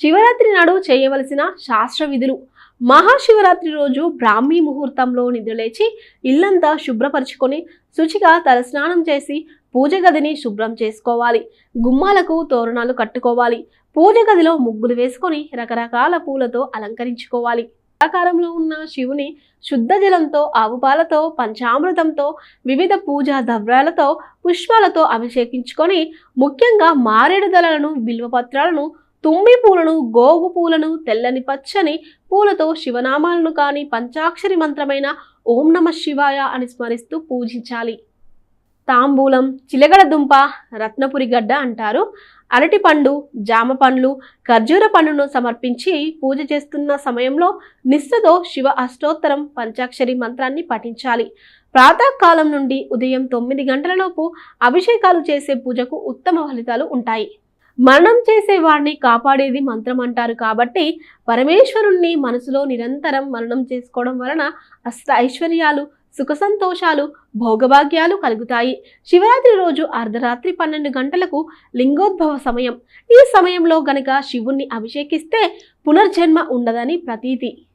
శివరాత్రి నాడు చేయవలసిన శాస్త్ర విధులు. మహాశివరాత్రి రోజు బ్రాహ్మీ ముహూర్తంలో నిద్రలేచి ఇల్లంతా శుభ్రపరచుకొని శుచిగా తలస్నానం చేసి పూజ గదిని శుభ్రం చేసుకోవాలి. గుమ్మాలకు తోరణాలు కట్టుకోవాలి. పూజ గదిలో ముగ్గులు వేసుకొని రకరకాల పూలతో అలంకరించుకోవాలి. ఆకారంలో ఉన్న శివుని శుద్ధ జలంతో, ఆవు పాలతో, పంచామృతంతో, వివిధ పూజా ద్రవ్యాలతో, పుష్పాలతో అభిషేకించుకొని ముఖ్యంగా మారేడు దళలను, బిల్వపత్రాలను, తుమ్మి పూలను, గోగు పూలను, తెల్లని పచ్చని పూలతో శివనామాలను కానీ పంచాక్షరి మంత్రమైన ఓం నమ శివాయ అని స్మరిస్తూ పూజించాలి. తాంబూలం, చిలగడ దుంప, రత్నపురి గడ్డ అంటారు. అరటి పండు, జామ పండ్లు, ఖర్జూర పండును సమర్పించి పూజ చేస్తున్న సమయంలో నిష్ఠతో శివ అష్టోత్తరం పంచాక్షరి మంత్రాన్ని పఠించాలి. ప్రాతకాలం నుండి ఉదయం 9 గంటలలోపు అభిషేకాలు చేసే పూజకు ఉత్తమ ఫలితాలు ఉంటాయి. మరణం చేసే వారిని కాపాడేది మంత్రం అంటారు కాబట్టి పరమేశ్వరుణ్ణి మనసులో నిరంతరం మననం చేసుకోవడం వలన అష్ట ఐశ్వర్యాలు, సుఖ సంతోషాలు, భోగభాగ్యాలు కలుగుతాయి. శివరాత్రి రోజు అర్ధరాత్రి 12 గంటలకు లింగోద్భవ సమయం. ఈ సమయంలో గనక శివుణ్ణి అభిషేకిస్తే పునర్జన్మ ఉండదని ప్రతీతి.